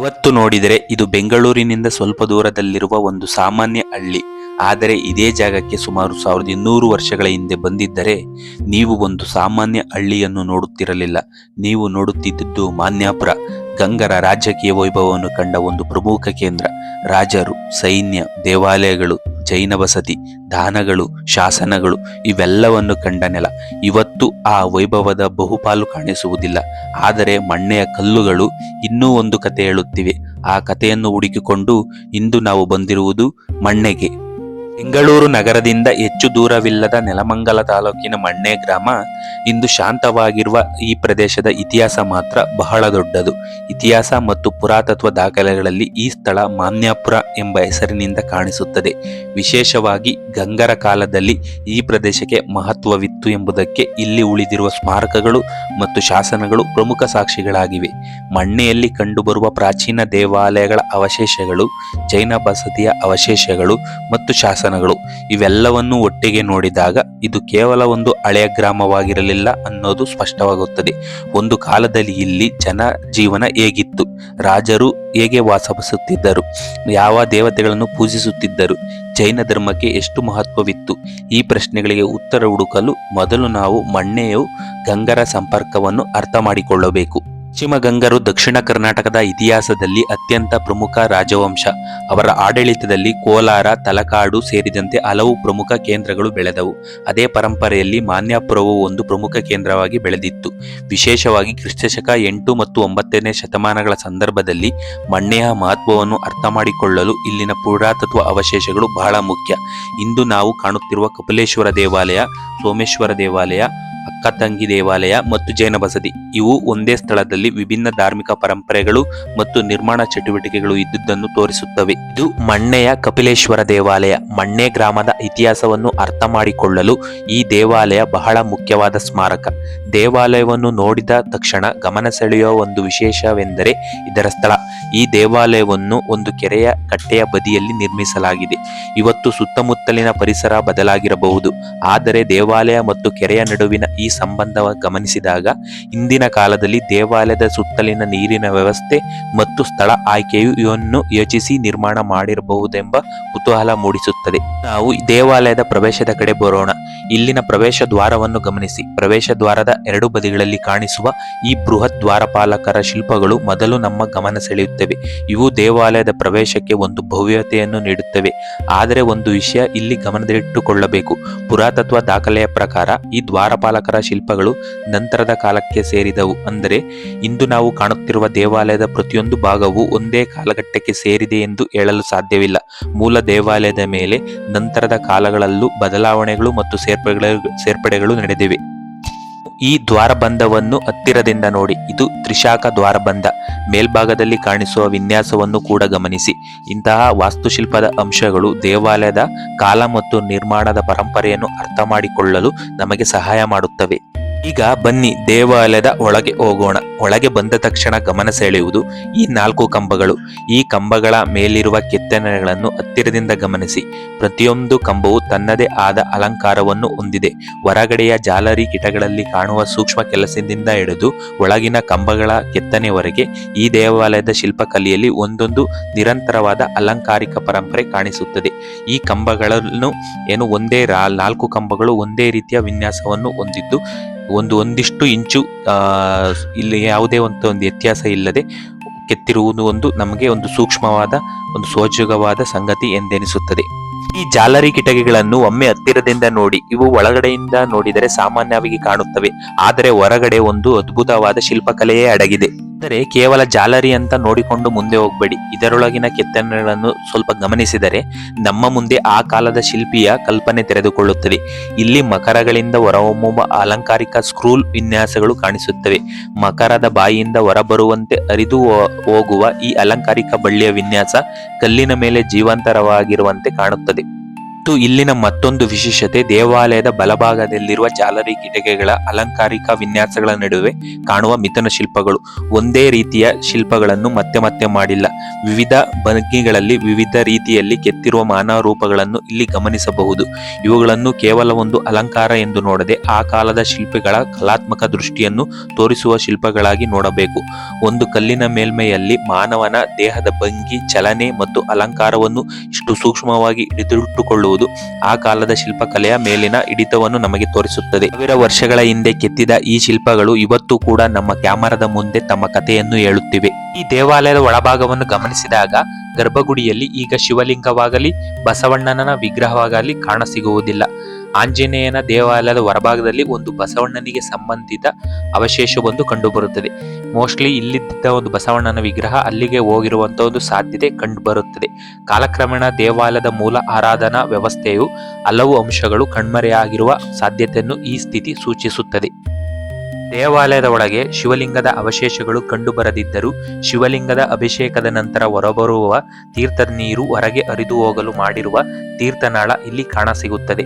ಇವತ್ತು ನೋಡಿದರೆ ಇದು ಬೆಂಗಳೂರಿನಿಂದ ಸ್ವಲ್ಪ ದೂರದಲ್ಲಿರುವ ಒಂದು ಸಾಮಾನ್ಯ ಹಳ್ಳಿ. ಆದರೆ ಇದೇ ಜಾಗಕ್ಕೆ ಸುಮಾರು 1200 ವರ್ಷಗಳ ಹಿಂದೆ ಬಂದಿದ್ದರೆ ನೀವು ಒಂದು ಸಾಮಾನ್ಯ ಹಳ್ಳಿಯನ್ನು ನೋಡುತ್ತಿರಲಿಲ್ಲ. ನೀವು ನೋಡುತ್ತಿದ್ದದ್ದು ಮಾನ್ಯಾಪುರ. ಗಂಗರ ರಾಜಕೀಯ ವೈಭವವನ್ನು ಕಂಡ ಒಂದು ಪ್ರಮುಖ ಕೇಂದ್ರ. ರಾಜರು, ಸೈನ್ಯ, ದೇವಾಲಯಗಳು, ಜೈನ ಬಸತಿ, ದಾನಗಳು, ಶಾಸನಗಳು ಇವೆಲ್ಲವನ್ನು ಕಂಡ ನೆಲ. ಇವತ್ತು ಆ ವೈಭವದ ಬಹುಪಾಲು ಕಾಣಿಸುವುದಿಲ್ಲ. ಆದರೆ ಮಣ್ಣೆಯ ಕಲ್ಲುಗಳು ಇನ್ನೂ ಒಂದು ಕತೆ ಹೇಳುತ್ತಿವೆ. ಆ ಕಥೆಯನ್ನು ಹುಡುಕಿಕೊಂಡು ಇಂದು ನಾವು ಬಂದಿರುವುದು ಮಣ್ಣೆಗೆ. ಬೆಂಗಳೂರು ನಗರದಿಂದ ಹೆಚ್ಚು ದೂರವಿಲ್ಲದ ನೆಲಮಂಗಲ ತಾಲೂಕಿನ ಮಣ್ಣೆ ಗ್ರಾಮ. ಇಂದು ಶಾಂತವಾಗಿರುವ ಈ ಪ್ರದೇಶದ ಇತಿಹಾಸ ಮಾತ್ರ ಬಹಳ ದೊಡ್ಡದು. ಇತಿಹಾಸ ಮತ್ತು ಪುರಾತತ್ವ ದಾಖಲೆಗಳಲ್ಲಿ ಈ ಸ್ಥಳ ಮಾನ್ಯಾಪುರ ಎಂಬ ಹೆಸರಿನಿಂದ ಕಾಣಿಸುತ್ತದೆ. ವಿಶೇಷವಾಗಿ ಗಂಗರ ಕಾಲದಲ್ಲಿ ಈ ಪ್ರದೇಶಕ್ಕೆ ಮಹತ್ವವಿತ್ತು ಎಂಬುದಕ್ಕೆ ಇಲ್ಲಿ ಉಳಿದಿರುವ ಸ್ಮಾರಕಗಳು ಮತ್ತು ಶಾಸನಗಳು ಪ್ರಮುಖ ಸಾಕ್ಷಿಗಳಾಗಿವೆ. ಮಣ್ಣೆಯಲ್ಲಿ ಕಂಡುಬರುವ ಪ್ರಾಚೀನ ದೇವಾಲಯಗಳ ಅವಶೇಷಗಳು, ಜೈನ ಬಸತಿಯ ಅವಶೇಷಗಳು ಮತ್ತು ಶಾಸನಗಳು ಇವೆಲ್ಲವನ್ನು ಒಟ್ಟಿಗೆ ನೋಡಿದಾಗ ಇದು ಕೇವಲ ಒಂದು ಹಳೆಯ ಗ್ರಾಮವಾಗಿರಲಿಲ್ಲ ಅನ್ನೋದು ಸ್ಪಷ್ಟವಾಗುತ್ತದೆ. ಒಂದು ಕಾಲದಲ್ಲಿ ಇಲ್ಲಿ ಜನ ಜೀವನ ಹೇಗಿತ್ತು, ರಾಜರು ಹೇಗೆ ವಾಸಿಸುತ್ತಿದ್ದರು, ಯಾವ ದೇವತೆಗಳನ್ನು ಪೂಜಿಸುತ್ತಿದ್ದರು, ಜೈನ ಧರ್ಮಕ್ಕೆ ಎಷ್ಟು ಮಹತ್ವವಿತ್ತು, ಈ ಪ್ರಶ್ನೆಗಳಿಗೆ ಉತ್ತರ ಹುಡುಕಲು ಮೊದಲು ನಾವು ಮಣ್ಣೆಯು ಗಂಗರ ಸಂಪರ್ಕವನ್ನು ಅರ್ಥ ಮಾಡಿಕೊಳ್ಳಬೇಕು. ಪಶ್ಚಿಮ ಗಂಗರು ದಕ್ಷಿಣ ಕರ್ನಾಟಕದ ಇತಿಹಾಸದಲ್ಲಿ ಅತ್ಯಂತ ಪ್ರಮುಖ ರಾಜವಂಶ. ಅವರ ಆಡಳಿತದಲ್ಲಿ ಕೋಲಾರ, ತಲಕಾಡು ಸೇರಿದಂತೆ ಹಲವು ಪ್ರಮುಖ ಕೇಂದ್ರಗಳು ಬೆಳೆದವು. ಅದೇ ಪರಂಪರೆಯಲ್ಲಿ ಮಾನ್ಯಾಪುರವು ಒಂದು ಪ್ರಮುಖ ಕೇಂದ್ರವಾಗಿ ಬೆಳೆದಿತ್ತು. ವಿಶೇಷವಾಗಿ ಕ್ರಿಸ್ತಶಕ 8 ಮತ್ತು 9ನೇ ಶತಮಾನಗಳ ಸಂದರ್ಭದಲ್ಲಿ ಮಣ್ಣೆಯ ಮಹತ್ವವನ್ನು ಅರ್ಥ ಮಾಡಿಕೊಳ್ಳಲು ಇಲ್ಲಿನ ಪುರಾತತ್ವ ಅವಶೇಷಗಳು ಬಹಳ ಮುಖ್ಯ. ಇಂದು ನಾವು ಕಾಣುತ್ತಿರುವ ಕಪಿಲೇಶ್ವರ ದೇವಾಲಯ, ಸೋಮೇಶ್ವರ ದೇವಾಲಯ, ಅಕ್ಕತಂಗಿ ದೇವಾಲಯ ಮತ್ತು ಜೈನ ಬಸದಿ ಇವು ಒಂದೇ ಸ್ಥಳದಲ್ಲಿ ವಿಭಿನ್ನ ಧಾರ್ಮಿಕ ಪರಂಪರೆಗಳು ಮತ್ತು ನಿರ್ಮಾಣ ಚಟುವಟಿಕೆಗಳು ಇದ್ದುದನ್ನು ತೋರಿಸುತ್ತವೆ. ಇದು ಮಣ್ಣೆಯ ಕಪಿಲೇಶ್ವರ ದೇವಾಲಯ. ಮಣ್ಣೆ ಗ್ರಾಮದ ಇತಿಹಾಸವನ್ನು ಅರ್ಥ ಮಾಡಿಕೊಳ್ಳಲು ಈ ದೇವಾಲಯ ಬಹಳ ಮುಖ್ಯವಾದ ಸ್ಮಾರಕ. ದೇವಾಲಯವನ್ನು ನೋಡಿದ ತಕ್ಷಣ ಗಮನ ಸೆಳೆಯುವ ಒಂದು ವಿಶೇಷವೆಂದರೆ ಇದರ ಸ್ಥಳ. ಈ ದೇವಾಲಯವನ್ನು ಒಂದು ಕೆರೆಯ ಕಟ್ಟೆಯ ಬದಿಯಲ್ಲಿ ನಿರ್ಮಿಸಲಾಗಿದೆ. ಇವತ್ತು ಸುತ್ತಮುತ್ತಲಿನ ಪರಿಸರ ಬದಲಾಗಿರಬಹುದು, ಆದರೆ ದೇವಾಲಯ ಮತ್ತು ಕೆರೆಯ ನಡುವಿನ ಈ ಸಂಬಂಧವನ್ನು ಗಮನಿಸಿದಾಗ ಇಂದಿನ ಕಾಲದಲ್ಲಿ ದೇವಾಲಯದ ಸುತ್ತಲಿನ ನೀರಿನ ವ್ಯವಸ್ಥೆ ಮತ್ತು ಸ್ಥಳ ಆಯ್ಕೆಯು ಇವನ್ನು ಯೋಚಿಸಿ ನಿರ್ಮಾಣ ಮಾಡಿರಬಹುದೆಂಬ ಕುತೂಹಲ ಮೂಡಿಸುತ್ತದೆ. ನಾವು ದೇವಾಲಯದ ಪ್ರವೇಶದ ಕಡೆ ಬರೋಣ. ಇಲ್ಲಿನ ಪ್ರವೇಶ ದ್ವಾರವನ್ನು ಗಮನಿಸಿ. ಪ್ರವೇಶ ದ್ವಾರದ ಎರಡು ಬದಿಗಳಲ್ಲಿ ಕಾಣಿಸುವ ಈ ಬೃಹತ್ ದ್ವಾರಪಾಲಕರ ಶಿಲ್ಪಗಳು ಮೊದಲು ನಮ್ಮ ಗಮನ ಸೆಳೆಯುತ್ತವೆ. ಇವು ದೇವಾಲಯದ ಪ್ರವೇಶಕ್ಕೆ ಒಂದು ಭವ್ಯತೆಯನ್ನು ನೀಡುತ್ತವೆ. ಆದರೆ ಒಂದು ವಿಷಯ ಇಲ್ಲಿ ಗಮನದಲ್ಲಿಟ್ಟುಕೊಳ್ಳಬೇಕು. ಪುರಾತತ್ವ ದಾಖಲೆಯ ಪ್ರಕಾರ ಈ ದ್ವಾರಪಾಲಕರ ಶಿಲ್ಪಗಳು ನಂತರದ ಕಾಲಕ್ಕೆ ಸೇರಿದವು. ಅಂದರೆ ಇಂದು ನಾವು ಕಾಣುತ್ತಿರುವ ದೇವಾಲಯದ ಪ್ರತಿಯೊಂದು ಭಾಗವು ಒಂದೇ ಕಾಲಘಟ್ಟಕ್ಕೆ ಸೇರಿದೆ ಎಂದು ಹೇಳಲು ಸಾಧ್ಯವಿಲ್ಲ. ಮೂಲ ದೇವಾಲಯದ ಮೇಲೆ ನಂತರದ ಕಾಲಗಳಲ್ಲೂ ಬದಲಾವಣೆಗಳು ಮತ್ತು ಸೇರ್ಪಡೆಗಳು ನಡೆದಿವೆ. ಈ ದ್ವಾರಬಂಧವನ್ನು ಹತ್ತಿರದಿಂದ ನೋಡಿ. ಇದು ತ್ರಿಶಾಖ ದ್ವಾರಬಂಧ. ಮೇಲ್ಭಾಗದಲ್ಲಿ ಕಾಣಿಸುವ ವಿನ್ಯಾಸವನ್ನು ಕೂಡ ಗಮನಿಸಿ. ಇಂತಹ ವಾಸ್ತುಶಿಲ್ಪದ ಅಂಶಗಳು ದೇವಾಲಯದ ಕಾಲ ಮತ್ತು ನಿರ್ಮಾಣದ ಪರಂಪರೆಯನ್ನು ಅರ್ಥ ಮಾಡಿಕೊಳ್ಳಲು ನಮಗೆ ಸಹಾಯ ಮಾಡುತ್ತವೆ. ಈಗ ಬನ್ನಿ ದೇವಾಲಯದ ಒಳಗೆ ಹೋಗೋಣ. ಒಳಗೆ ಬಂದ ತಕ್ಷಣ ಗಮನ ಸೆಳೆಯುವುದು ಈ 4 ಕಂಬಗಳು. ಈ ಕಂಬಗಳ ಮೇಲಿರುವ ಕೆತ್ತನೆಗಳನ್ನು ಹತ್ತಿರದಿಂದ ಗಮನಿಸಿ. ಪ್ರತಿಯೊಂದು ಕಂಬವು ತನ್ನದೇ ಆದ ಅಲಂಕಾರವನ್ನು ಹೊಂದಿದೆ. ಹೊರಗಡೆಯ ಜಾಲರಿ ಕಿಟಗಳಲ್ಲಿ ಕಾಣುವ ಸೂಕ್ಷ್ಮ ಕೆಲಸದಿಂದ ಹಿಡಿದು ಒಳಗಿನ ಕಂಬಗಳ ಕೆತ್ತನೆಯವರೆಗೆ ಈ ದೇವಾಲಯದ ಶಿಲ್ಪಕಲೆಯಲ್ಲಿ ಒಂದೊಂದು ನಿರಂತರವಾದ ಅಲಂಕಾರಿಕ ಪರಂಪರೆ ಕಾಣಿಸುತ್ತದೆ. ಈ ಕಂಬಗಳನ್ನು ಒಂದೇ 4 ಕಂಬಗಳು ಒಂದೇ ರೀತಿಯ ವಿನ್ಯಾಸವನ್ನು ಹೊಂದಿದ್ದು ಒಂದಿಷ್ಟು ಇಂಚು ಇಲ್ಲಿ ಯಾವುದೇ ಒಂದು ವ್ಯತ್ಯಾಸ ಇಲ್ಲದೆ ಕೆತ್ತಿರುವುದು ನಮಗೆ ಒಂದು ಸೂಕ್ಷ್ಮವಾದ ಒಂದು ಸೋಜುಗವಾದ ಸಂಗತಿ ಎಂದೆನಿಸುತ್ತದೆ. ಈ ಜಾಲರಿ ಕಿಟಕಿಗಳನ್ನು ಒಮ್ಮೆ ಹತ್ತಿರದಿಂದ ನೋಡಿ. ಇವು ಒಳಗಡೆಯಿಂದ ನೋಡಿದರೆ ಸಾಮಾನ್ಯವಾಗಿ ಕಾಣುತ್ತವೆ, ಆದರೆ ಹೊರಗಡೆ ಒಂದು ಅದ್ಭುತವಾದ ಶಿಲ್ಪಕಲೆಯೇ ಅಡಗಿದೆ. ಆದರೆ ಕೇವಲ ಜಾಲರಿ ಅಂತ ನೋಡಿಕೊಂಡು ಮುಂದೆ ಹೋಗಬೇಡಿ. ಇದರೊಳಗಿನ ಕೆತ್ತನೆಗಳನ್ನು ಸ್ವಲ್ಪ ಗಮನಿಸಿದರೆ ನಮ್ಮ ಮುಂದೆ ಆ ಕಾಲದ ಶಿಲ್ಪಿಯ ಕಲ್ಪನೆ ತೆರೆದುಕೊಳ್ಳುತ್ತದೆ. ಇಲ್ಲಿ ಮಕರಗಳಿಂದ ಹೊರಹೊಮ್ಮುವ ಅಲಂಕಾರಿಕ ಸ್ಕ್ರೂಲ್ ವಿನ್ಯಾಸಗಳು ಕಾಣಿಸುತ್ತವೆ. ಮಕರದ ಬಾಯಿಯಿಂದ ಹೊರಬರುವಂತೆ ಹರಿದು ಹೋಗುವ ಈ ಅಲಂಕಾರಿಕ ಬಳ್ಳಿಯ ವಿನ್ಯಾಸ ಕಲ್ಲಿನ ಮೇಲೆ ಜೀವಂತರವಾಗಿರುವಂತೆ ಕಾಣುತ್ತದೆ. ಮತ್ತು ಇಲ್ಲಿನ ಮತ್ತೊಂದು ವಿಶೇಷತೆ ದೇವಾಲಯದ ಬಲಭಾಗದಲ್ಲಿರುವ ಜಾಲರಿ ಕಿಟಕಿಗಳ ಅಲಂಕಾರಿಕ ವಿನ್ಯಾಸಗಳ ನಡುವೆ ಕಾಣುವ ಮಿಥುನ ಶಿಲ್ಪಗಳು. ಒಂದೇ ರೀತಿಯ ಶಿಲ್ಪಗಳನ್ನು ಮತ್ತೆ ಮತ್ತೆ ಮಾಡಿಲ್ಲ. ವಿವಿಧ ಭಂಗಿಗಳಲ್ಲಿ ವಿವಿಧ ರೀತಿಯಲ್ಲಿ ಕೆತ್ತಿರುವ ಮಾನವ ರೂಪಗಳನ್ನು ಇಲ್ಲಿ ಗಮನಿಸಬಹುದು. ಇವುಗಳನ್ನು ಕೇವಲ ಒಂದು ಅಲಂಕಾರ ಎಂದು ನೋಡದೆ ಆ ಕಾಲದ ಶಿಲ್ಪಿಗಳ ಕಲಾತ್ಮಕ ದೃಷ್ಟಿಯನ್ನು ತೋರಿಸುವ ಶಿಲ್ಪಗಳಾಗಿ ನೋಡಬೇಕು. ಒಂದು ಕಲ್ಲಿನ ಮೇಲ್ಮೈಯಲ್ಲಿ ಮಾನವನ ದೇಹದ ಭಂಗಿ, ಚಲನೆ ಮತ್ತು ಅಲಂಕಾರವನ್ನು ಇಷ್ಟು ಸೂಕ್ಷ್ಮವಾಗಿ ಹಿಡಿದಿಟ್ಟುಕೊಳ್ಳುವುದು ಆ ಕಾಲದ ಶಿಲ್ಪಕಲೆಯ ಮೇಲಿನ ಹಿಡಿತವನ್ನು ನಮಗೆ ತೋರಿಸುತ್ತದೆ. 1000 ವರ್ಷಗಳ ಹಿಂದೆ ಕೆತ್ತಿದ ಈ ಶಿಲ್ಪಗಳು ಇವತ್ತು ಕೂಡ ನಮ್ಮ ಕ್ಯಾಮರಾದ ಮುಂದೆ ತಮ್ಮ ಕಥೆಯನ್ನು ಹೇಳುತ್ತಿವೆ. ಈ ದೇವಾಲಯದ ಒಳಭಾಗವನ್ನು ಗಮನಿಸಿದಾಗ ಗರ್ಭಗುಡಿಯಲ್ಲಿ ಈಗ ಶಿವಲಿಂಗವಾಗಲಿ ಬಸವಣ್ಣನ ವಿಗ್ರಹವಾಗಲಿ ಕಾಣಸಿಗುವುದಿಲ್ಲ. ಆಂಜನೇಯನ ದೇವಾಲಯದ ಹೊರಭಾಗದಲ್ಲಿ ಒಂದು ಬಸವಣ್ಣನಿಗೆ ಸಂಬಂಧಿತ ಅವಶೇಷವೊಂದು ಕಂಡುಬರುತ್ತದೆ. ಮೋಸ್ಟ್ಲಿ ಇಲ್ಲಿದ್ದ ಒಂದು ಬಸವಣ್ಣನ ವಿಗ್ರಹ ಅಲ್ಲಿಗೆ ಹೋಗಿರುವಂತಹ ಒಂದು ಸಾಧ್ಯತೆ ಕಂಡುಬರುತ್ತದೆ. ಕಾಲಕ್ರಮೇಣ ದೇವಾಲಯದ ಮೂಲ ಆರಾಧನಾ ವ್ಯವಸ್ಥೆಯು ಹಲವು ಅಂಶಗಳು ಕಣ್ಮರೆಯಾಗಿರುವ ಸಾಧ್ಯತೆಯನ್ನು ಈ ಸ್ಥಿತಿ ಸೂಚಿಸುತ್ತದೆ. ದೇವಾಲಯದ ಒಳಗೆ ಶಿವಲಿಂಗದ ಅವಶೇಷಗಳು ಕಂಡುಬರದಿದ್ದರೂ ಶಿವಲಿಂಗದ ಅಭಿಷೇಕದ ನಂತರ ಹೊರಬರುವ ತೀರ್ಥ ನೀರು ಹೊರಗೆ ಹರಿದು ಹೋಗಲು ಮಾಡಿರುವ ತೀರ್ಥನಾಳ ಇಲ್ಲಿ ಕಾಣಸಿಗುತ್ತದೆ.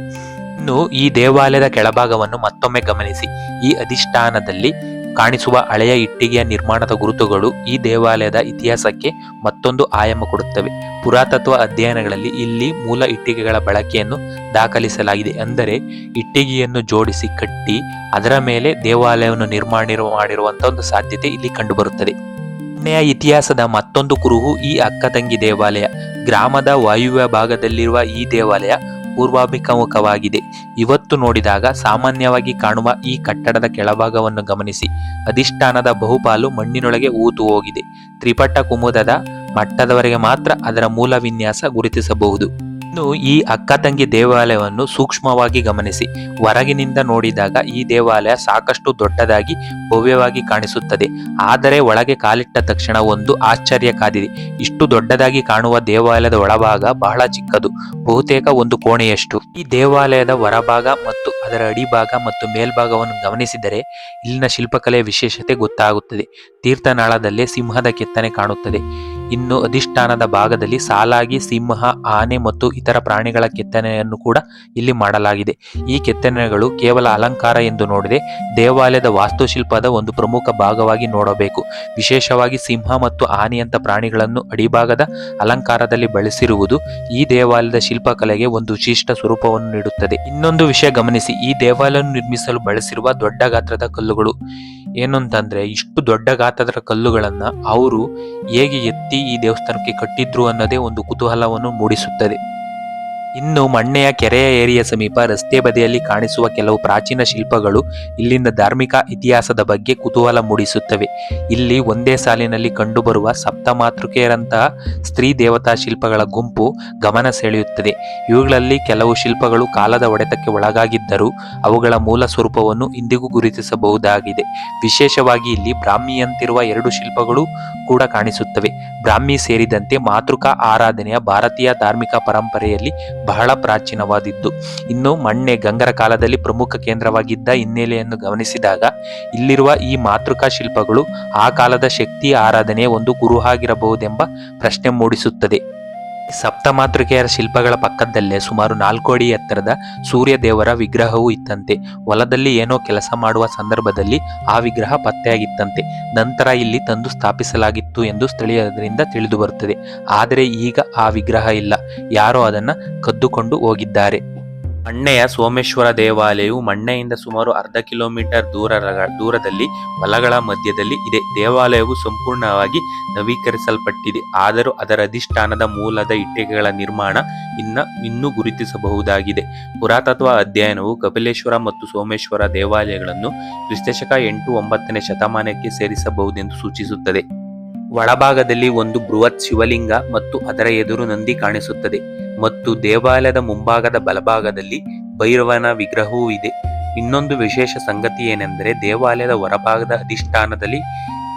ಇನ್ನು ಈ ದೇವಾಲಯದ ಕೆಳಭಾಗವನ್ನು ಮತ್ತೊಮ್ಮೆ ಗಮನಿಸಿ. ಈ ಅಧಿಷ್ಠಾನದಲ್ಲಿ ಕಾಣಿಸುವ ಹಳೆಯ ಇಟ್ಟಿಗೆಯ ನಿರ್ಮಾಣದ ಗುರುತುಗಳು ಈ ದೇವಾಲಯದ ಇತಿಹಾಸಕ್ಕೆ ಮತ್ತೊಂದು ಆಯಾಮ ಕೊಡುತ್ತವೆ. ಪುರಾತತ್ವ ಅಧ್ಯಯನಗಳಲ್ಲಿ ಇಲ್ಲಿ ಮೂಲ ಇಟ್ಟಿಗೆಗಳ ಬಳಕೆಯನ್ನು ದಾಖಲಿಸಲಾಗಿದೆ. ಅಂದರೆ ಇಟ್ಟಿಗೆಯನ್ನು ಜೋಡಿಸಿ ಕಟ್ಟಿ ಅದರ ಮೇಲೆ ದೇವಾಲಯವನ್ನು ಮಾಡಿರುವಂತಹ ಒಂದು ಸಾಧ್ಯತೆ ಇಲ್ಲಿ ಕಂಡುಬರುತ್ತದೆ. ಮಣ್ಣೆಯ ಇತಿಹಾಸದ ಮತ್ತೊಂದು ಕುರುಹು ಈ ಅಕ್ಕತಂಗಿ ದೇವಾಲಯ. ಗ್ರಾಮದ ವಾಯುವ್ಯ ಭಾಗದಲ್ಲಿರುವ ಈ ದೇವಾಲಯ ಪೂರ್ವಾಭಿಮುಖವಾಗಿದೆ. ಇವತ್ತು ನೋಡಿದಾಗ ಸಾಮಾನ್ಯವಾಗಿ ಕಾಣುವ ಈ ಕಟ್ಟಡದ ಕೆಳಭಾಗವನ್ನು ಗಮನಿಸಿ. ಅಧಿಷ್ಠಾನದ ಬಹುಪಾಲು ಮಣ್ಣಿನೊಳಗೆ ಹೂತು ಹೋಗಿದೆ. ತ್ರಿಪಟ ಕುಮುದದ ಮಟ್ಟದವರೆಗೆ ಮಾತ್ರ ಅದರ ಮೂಲ ವಿನ್ಯಾಸ ಗುರುತಿಸಬಹುದು. ಇನ್ನು ಈ ಅಕ್ಕತಂಗಿ ದೇವಾಲಯವನ್ನು ಸೂಕ್ಷ್ಮವಾಗಿ ಗಮನಿಸಿ. ಹೊರಗಿನಿಂದ ನೋಡಿದಾಗ ಈ ದೇವಾಲಯ ಸಾಕಷ್ಟು ದೊಡ್ಡದಾಗಿ ಭವ್ಯವಾಗಿ ಕಾಣಿಸುತ್ತದೆ. ಆದರೆ ಒಳಗೆ ಕಾಲಿಟ್ಟ ತಕ್ಷಣ ಒಂದು ಆಶ್ಚರ್ಯ ಕಾದಿದೆ. ಇಷ್ಟು ದೊಡ್ಡದಾಗಿ ಕಾಣುವ ದೇವಾಲಯದ ಒಳಭಾಗ ಬಹಳ ಚಿಕ್ಕದು, ಬಹುತೇಕ ಒಂದು ಕೋಣೆಯಷ್ಟು. ಈ ದೇವಾಲಯದ ಹೊರಭಾಗ ಮತ್ತು ಅದರ ಅಡಿಭಾಗ ಮತ್ತು ಮೇಲ್ಭಾಗವನ್ನು ಗಮನಿಸಿದರೆ ಇಲ್ಲಿನ ಶಿಲ್ಪಕಲೆಯ ವಿಶೇಷತೆ ಗೊತ್ತಾಗುತ್ತದೆ. ತೀರ್ಥನಾಳದಲ್ಲೇ ಸಿಂಹದ ಕೆತ್ತನೆ ಕಾಣುತ್ತದೆ. ಇನ್ನು ಅಧಿಷ್ಠಾನದ ಭಾಗದಲ್ಲಿ ಸಾಲಾಗಿ ಸಿಂಹ, ಆನೆ ಮತ್ತು ಇತರ ಪ್ರಾಣಿಗಳ ಕೆತ್ತನೆಯನ್ನು ಕೂಡ ಇಲ್ಲಿ ಮಾಡಲಾಗಿದೆ. ಈ ಕೆತ್ತನೆಗಳು ಕೇವಲ ಅಲಂಕಾರ ಎಂದು ನೋಡದೆ ದೇವಾಲಯದ ವಾಸ್ತುಶಿಲ್ಪದ ಒಂದು ಪ್ರಮುಖ ಭಾಗವಾಗಿ ನೋಡಬೇಕು. ವಿಶೇಷವಾಗಿ ಸಿಂಹ ಮತ್ತು ಆನೆಯಂತ ಪ್ರಾಣಿಗಳನ್ನು ಅಡಿಭಾಗದ ಅಲಂಕಾರದಲ್ಲಿ ಬಳಸಿರುವುದು ಈ ದೇವಾಲಯದ ಶಿಲ್ಪಕಲೆಗೆ ಒಂದು ವಿಶಿಷ್ಟ ಸ್ವರೂಪವನ್ನು ನೀಡುತ್ತದೆ. ಇನ್ನೊಂದು ವಿಷಯ ಗಮನಿಸಿ. ಈ ದೇವಾಲಯವನ್ನು ನಿರ್ಮಿಸಲು ಬಳಸಿರುವ ದೊಡ್ಡ ಗಾತ್ರದ ಕಲ್ಲುಗಳು. ಏನು ಅಂತಂದ್ರೆ ಇಷ್ಟು ದೊಡ್ಡ ಗಾತ್ರದ ಕಲ್ಲುಗಳನ್ನ ಅವರು ಹೇಗೆ ಎತ್ತಿ ಈ ದೇವಸ್ಥಾನಕ್ಕೆ ಕಟ್ಟಿದ್ರು ಅನ್ನೋದೇ ಒಂದು ಕುತೂಹಲವನ್ನು ಮೂಡಿಸುತ್ತದೆ. ಇನ್ನು ಮಣ್ಣೆಯ ಕೆರೆಯ ಏರಿಯ ಸಮೀಪ ರಸ್ತೆ ಬದಿಯಲ್ಲಿ ಕಾಣಿಸುವ ಕೆಲವು ಪ್ರಾಚೀನ ಶಿಲ್ಪಗಳು ಇಲ್ಲಿನ ಧಾರ್ಮಿಕ ಇತಿಹಾಸದ ಬಗ್ಗೆ ಕುತೂಹಲ ಮೂಡಿಸುತ್ತವೆ. ಇಲ್ಲಿ ಒಂದೇ ಸಾಲಿನಲ್ಲಿ ಕಂಡುಬರುವ ಸಪ್ತಮಾತೃಕೆಯರಂತಹ ಸ್ತ್ರೀ ದೇವತಾ ಶಿಲ್ಪಗಳ ಗುಂಪು ಗಮನ ಸೆಳೆಯುತ್ತದೆ. ಇವುಗಳಲ್ಲಿ ಕೆಲವು ಶಿಲ್ಪಗಳು ಕಾಲದ ಹೊಡೆತಕ್ಕೆ ಒಳಗಾಗಿದ್ದರೂ ಅವುಗಳ ಮೂಲ ಸ್ವರೂಪವನ್ನು ಇಂದಿಗೂ ಗುರುತಿಸಬಹುದಾಗಿದೆ. ವಿಶೇಷವಾಗಿ ಇಲ್ಲಿ ಬ್ರಾಹ್ಮಿಯಂತಿರುವ 2 ಶಿಲ್ಪಗಳು ಕೂಡ ಕಾಣಿಸುತ್ತವೆ. ಬ್ರಾಹ್ಮಿ ಸೇರಿದಂತೆ ಮಾತೃಕಾ ಆರಾಧನೆಯ ಭಾರತೀಯ ಧಾರ್ಮಿಕ ಪರಂಪರೆಯಲ್ಲಿ ಬಹಳ ಪ್ರಾಚೀನವಾದಿದ್ದು. ಇನ್ನು ಮಣ್ಣೆ ಗಂಗರ ಕಾಲದಲ್ಲಿ ಪ್ರಮುಖ ಕೇಂದ್ರವಾಗಿದ್ದ ಹಿನ್ನೆಲೆಯನ್ನು ಗಮನಿಸಿದಾಗ ಇಲ್ಲಿರುವ ಈ ಮಾತೃಕಾ ಶಿಲ್ಪಗಳು ಆ ಕಾಲದ ಶಕ್ತಿ ಆರಾಧನೆಯ ಒಂದು ಗುರುಹಾಗಿರಬಹುದೆಂಬ ಪ್ರಶ್ನೆ ಮೂಡಿಸುತ್ತದೆ. ಸಪ್ತಮಾತೃಕೆಯರ ಶಿಲ್ಪಗಳ ಪಕ್ಕದಲ್ಲೇ ಸುಮಾರು 4 ಅಡಿ ಎತ್ತರದ ಸೂರ್ಯ ದೇವರ ವಿಗ್ರಹವೂ ಇತ್ತಂತೆ. ಹೊಲದಲ್ಲಿ ಏನೋ ಕೆಲಸ ಮಾಡುವ ಸಂದರ್ಭದಲ್ಲಿ ಆ ವಿಗ್ರಹ ಪತ್ತೆಯಾಗಿತ್ತಂತೆ. ನಂತರ ಇಲ್ಲಿ ತಂದು ಸ್ಥಾಪಿಸಲಾಗಿತ್ತು ಎಂದು ಸ್ಥಳೀಯರಿಂದ ತಿಳಿದು ಬರುತ್ತದೆ. ಆದರೆ ಈಗ ಆ ವಿಗ್ರಹ ಇಲ್ಲ, ಯಾರೋ ಅದನ್ನ ಕದ್ದುಕೊಂಡು ಹೋಗಿದ್ದಾರೆ. ಮಣ್ಣೆಯ ಸೋಮೇಶ್ವರ ದೇವಾಲಯವು ಮಣ್ಣೆಯಿಂದ ಸುಮಾರು ಅರ್ಧ ಕಿಲೋಮೀಟರ್ ದೂರದಲ್ಲಿ ಹೊಲಗಳ ಮಧ್ಯದಲ್ಲಿ ಇದೆ. ದೇವಾಲಯವು ಸಂಪೂರ್ಣವಾಗಿ ನವೀಕರಿಸಲ್ಪಟ್ಟಿದೆ. ಆದರೂ ಅದರ ಅಧಿಷ್ಠಾನದ ಮೂಲದ ಇಟ್ಟಿಗೆಗಳ ನಿರ್ಮಾಣ ಇನ್ನೂ ಗುರುತಿಸಬಹುದಾಗಿದೆ. ಪುರಾತತ್ವ ಅಧ್ಯಯನವು ಕಪಿಲೇಶ್ವರ ಮತ್ತು ಸೋಮೇಶ್ವರ ದೇವಾಲಯಗಳನ್ನು ಕ್ರಿಸ್ತಶಕ 8-9ನೇ ಶತಮಾನಕ್ಕೆ ಸೇರಿಸಬಹುದೆಂದು ಸೂಚಿಸುತ್ತದೆ. ಒಳಭಾಗದಲ್ಲಿ ಒಂದು ಬೃಹತ್ ಶಿವಲಿಂಗ ಮತ್ತು ಅದರ ಎದುರು ನಂದಿ ಕಾಣಿಸುತ್ತದೆ ಮತ್ತು ದೇವಾಲಯದ ಮುಂಭಾಗದ ಬಲಭಾಗದಲ್ಲಿ ಭೈರವನ ವಿಗ್ರಹವೂ ಇದೆ. ಇನ್ನೊಂದು ವಿಶೇಷ ಸಂಗತಿ ಏನೆಂದರೆ ದೇವಾಲಯದ ಹೊರಭಾಗದ ಅಧಿಷ್ಠಾನದಲ್ಲಿ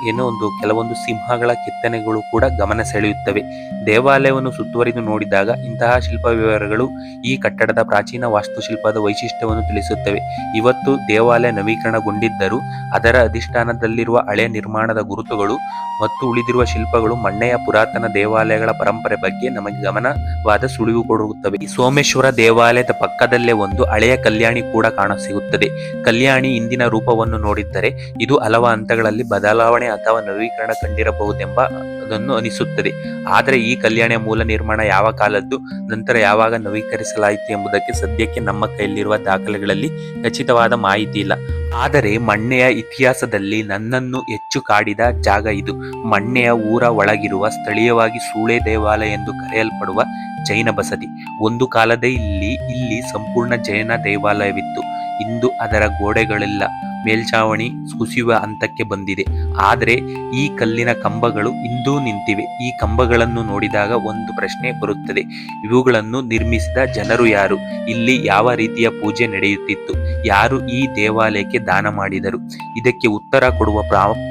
ಕೆಲವೊಂದು ಸಿಂಹಗಳ ಕೆತ್ತನೆಗಳು ಕೂಡ ಗಮನ ಸೆಳೆಯುತ್ತವೆ. ದೇವಾಲಯವನ್ನು ಸುತ್ತುವರಿದು ನೋಡಿದಾಗ ಇಂತಹ ಶಿಲ್ಪ ವಿವರಗಳು ಈ ಕಟ್ಟಡದ ಪ್ರಾಚೀನ ವಾಸ್ತುಶಿಲ್ಪದ ವೈಶಿಷ್ಟ್ಯವನ್ನು ತಿಳಿಸುತ್ತವೆ. ಇವತ್ತು ದೇವಾಲಯ ನವೀಕರಣಗೊಂಡಿದ್ದರೂ ಅದರ ಅಧಿಷ್ಠಾನದಲ್ಲಿರುವ ಹಳೆಯ ನಿರ್ಮಾಣದ ಗುರುತುಗಳು ಮತ್ತು ಉಳಿದಿರುವ ಶಿಲ್ಪಗಳು ಮಣ್ಣೆಯ ಪುರಾತನ ದೇವಾಲಯಗಳ ಪರಂಪರೆ ಬಗ್ಗೆ ನಮಗೆ ಗಮನವಾದ ಸುಳಿವು ಕೊಡುತ್ತವೆ. ಈ ಸೋಮೇಶ್ವರ ದೇವಾಲಯದ ಪಕ್ಕದಲ್ಲೇ ಒಂದು ಹಳೆಯ ಕಲ್ಯಾಣಿ ಕೂಡ ಕಾಣಸಿಗುತ್ತದೆ. ಕಲ್ಯಾಣಿ ಇಂದಿನ ರೂಪವನ್ನು ನೋಡಿದ್ದರೆ ಇದು ಹಲವು ಹಂತಗಳಲ್ಲಿ ಬದಲಾವಣೆ ಅಥವಾ ನವೀಕರಣ ಕಂಡಿರಬಹುದೆಂಬ ಅದನ್ನು ಅನಿಸುತ್ತದೆ. ಆದರೆ ಈ ಕಲ್ಯಾಣಿಯ ಮೂಲ ನಿರ್ಮಾಣ ಯಾವ ಕಾಲದ್ದು, ನಂತರ ಯಾವಾಗ ನವೀಕರಿಸಲಾಯಿತು ಎಂಬುದಕ್ಕೆ ಸದ್ಯಕ್ಕೆ ನಮ್ಮ ಕೈಯಲ್ಲಿರುವ ದಾಖಲೆಗಳಲ್ಲಿ ಖಚಿತವಾದ ಮಾಹಿತಿ ಇಲ್ಲ. ಆದರೆ ಮಣ್ಣೆಯ ಇತಿಹಾಸದಲ್ಲಿ ನನ್ನನ್ನು ಹೆಚ್ಚು ಕಾಡಿದ ಜಾಗ ಇದು. ಮಣ್ಣೆಯ ಊರ ಒಳಗಿರುವ ಸ್ಥಳೀಯವಾಗಿ ಸೂಳೆ ದೇವಾಲಯ ಎಂದು ಕರೆಯಲ್ಪಡುವ ಜೈನ ಬಸದಿ. ಒಂದು ಕಾಲದಲ್ಲಿ ಇಲ್ಲಿ ಸಂಪೂರ್ಣ ಜೈನ ದೇವಾಲಯವಿತ್ತು. ಇಂದು ಅದರ ಗೋಡೆಗಳಿಲ್ಲ, ಮೇಲ್ಛಾವಣಿ ಕುಸಿಯುವ ಹಂತಕ್ಕೆ ಬಂದಿದೆ. ಆದರೆ ಈ ಕಲ್ಲಿನ ಕಂಬಗಳು ಇಂದೂ ನಿಂತಿವೆ. ಈ ಕಂಬಗಳನ್ನು ನೋಡಿದಾಗ ಒಂದು ಪ್ರಶ್ನೆ ಬರುತ್ತದೆ: ಇವುಗಳನ್ನು ನಿರ್ಮಿಸಿದ ಜನರು ಯಾರು? ಇಲ್ಲಿ ಯಾವ ರೀತಿಯ ಪೂಜೆ ನಡೆಯುತ್ತಿತ್ತು? ಯಾರು ಈ ದೇವಾಲಯಕ್ಕೆ ದಾನ ಮಾಡಿದರು? ಇದಕ್ಕೆ ಉತ್ತರ ಕೊಡುವ